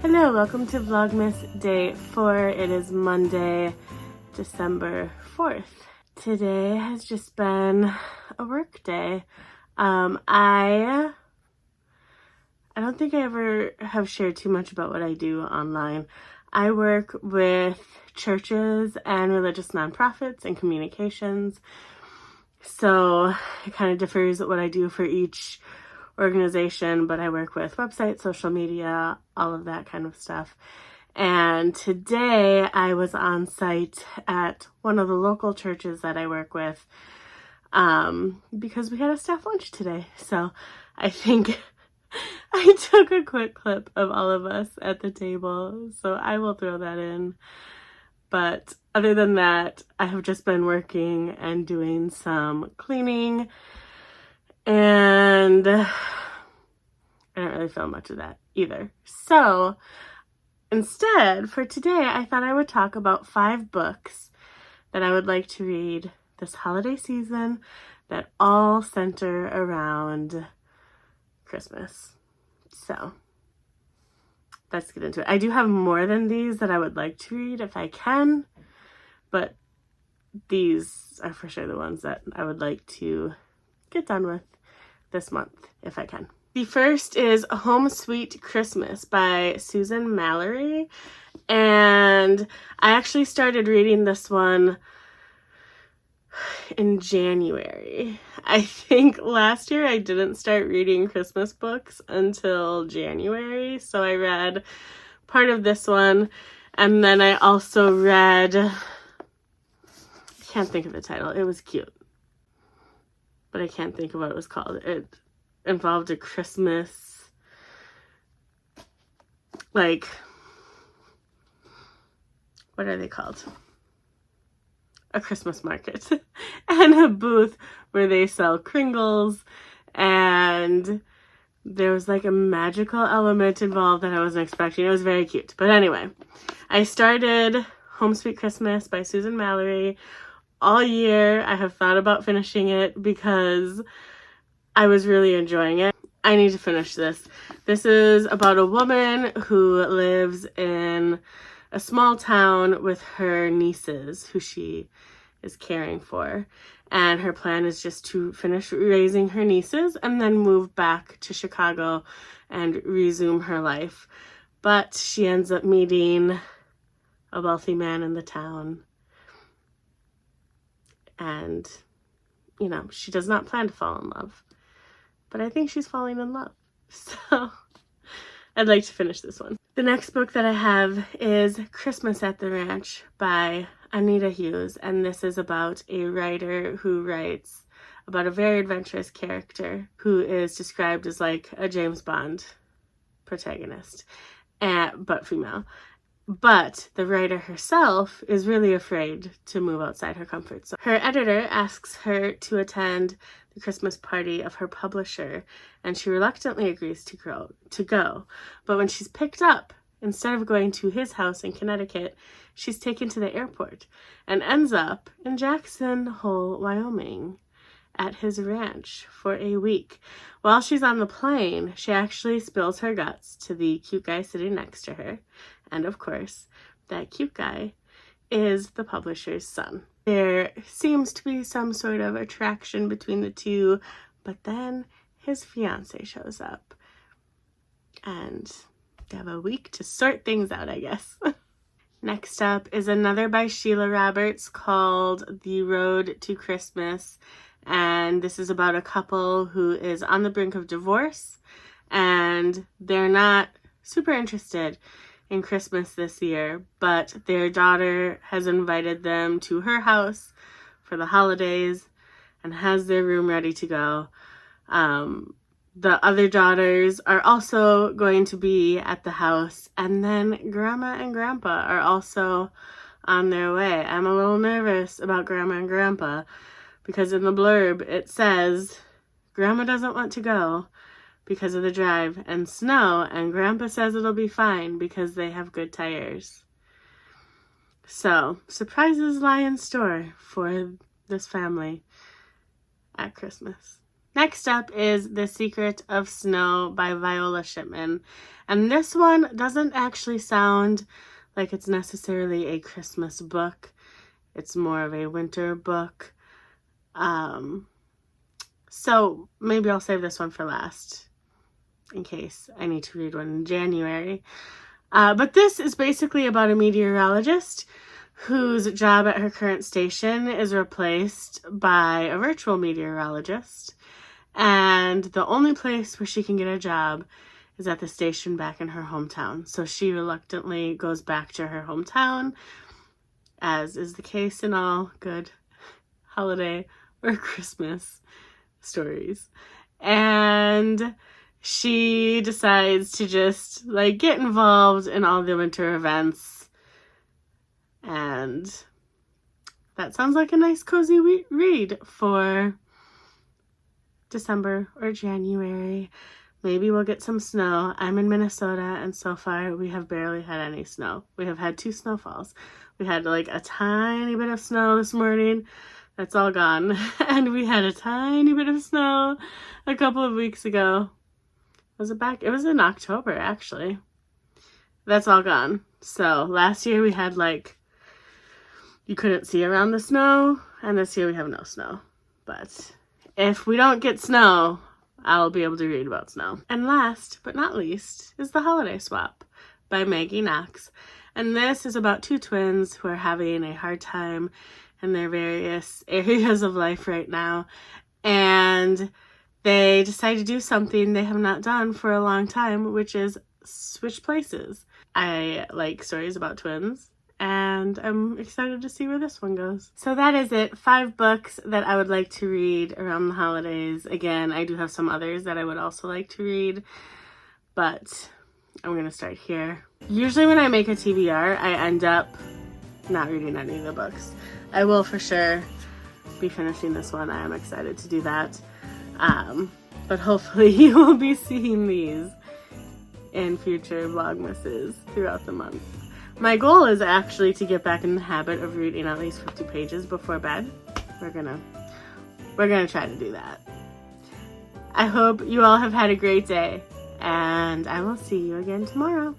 Hello, welcome to Vlogmas Day 4. It is Monday, December 4th. Today has just been a work day. I don't think I ever have shared too much about what I do online. I work with churches and religious nonprofits and communications. So it kind of differs what I do for each organization, but I work with websites, social media, all of that kind of stuff. And today I was on site at one of the local churches that I work with because we had a staff lunch today. So I think I took a quick clip of all of us at the table, so I will throw that in. But other than that, I have just been working and doing some cleaning, and I don't really film much of that either. So instead, for today, I thought I would talk about 5 books that I would like to read this holiday season that all center around Christmas. So let's get into it. I do have more than these that I would like to read if I can, but these are for sure the ones that I would like to get done with this month if I can. The first is Home Sweet Christmas by Susan Mallory, and I actually started reading this one in January. I think last year I didn't start reading Christmas books until January, so I read part of this one, and then I also read, I can't think of the title, it was cute, but I can't think of what it was called. It involved a Christmas, like, what are they called? A Christmas market and a booth where they sell Kringles, and there was like a magical element involved that I wasn't expecting. It was very cute. But anyway, I started Home Sweet Christmas by Susan Mallory. All year I have thought about finishing it because I was really enjoying it. I need to finish this. This is about a woman who lives in a small town with her nieces who she is caring for. And her plan is just to finish raising her nieces and then move back to Chicago and resume her life. But she ends up meeting a wealthy man in the town. And, you know, she does not plan to fall in love. But I think she's falling in love. So I'd like to finish this one. The next book that I have is Christmas at the Ranch by Anita Hughes, and this is about a writer who writes about a very adventurous character who is described as like a James Bond protagonist, but female. But the writer herself is really afraid to move outside her comfort zone. Her editor asks her to attend the Christmas party of her publisher, and she reluctantly agrees to go. But when she's picked up, instead of going to his house in Connecticut, she's taken to the airport and ends up in Jackson Hole, Wyoming, at his ranch for a week. While she's on the plane, she actually spills her guts to the cute guy sitting next to her. And of course, that cute guy is the publisher's son. There seems to be some sort of attraction between the two, but then his fiance shows up. And they have a week to sort things out, I guess. Next up is another by Sheila Roberts called The Road to Christmas. And this is about a couple who is on the brink of divorce, and they're not super interested in Christmas this year, but their daughter has invited them to her house for the holidays and has their room ready to go. The other daughters are also going to be at the house, and then Grandma and Grandpa are also on their way. I'm a little nervous about Grandma and Grandpa because in the blurb it says Grandma doesn't want to go because of the drive and snow, and Grandpa says it'll be fine because they have good tires. So, surprises lie in store for this family at Christmas. Next up is The Secret of Snow by Viola Shipman. And this one doesn't actually sound like it's necessarily a Christmas book. It's more of a winter book. So maybe I'll save this one for last in case I need to read one in January. But this is basically about a meteorologist whose job at her current station is replaced by a virtual meteorologist. And the only place where she can get a job is at the station back in her hometown. So she reluctantly goes back to her hometown, as is the case in all good holiday or Christmas stories. And she decides to just like get involved in all the winter events. And that sounds like a nice cozy read for December or January. Maybe we'll get some snow. I'm in Minnesota, and so far we have barely had any snow. We have had 2 snowfalls. We had like a tiny bit of snow this morning. That's all gone. And we had a tiny bit of snow a couple of weeks ago. Was it back? It was in October, actually. That's all gone. So last year we had like, you couldn't see around the snow, and this year we have no snow. But if we don't get snow, I'll be able to read about snow. And last but not least is The Holiday Swap by Maggie Knox. And this is about 2 twins who are having a hard time in their various areas of life right now. And they decide to do something they have not done for a long time, which is switch places. I like stories about twins, and I'm excited to see where this one goes. So that is it. 5 books that I would like to read around the holidays. Again, I do have some others that I would also like to read, but I'm going to start here. Usually when I make a TBR, I end up not reading any of the books. I will for sure be finishing this one. I am excited to do that. But hopefully you will be seeing these in future Vlogmases throughout the month. My goal is actually to get back in the habit of reading at least 50 pages before bed. We're gonna try to do that. I hope you all have had a great day, and I will see you again tomorrow.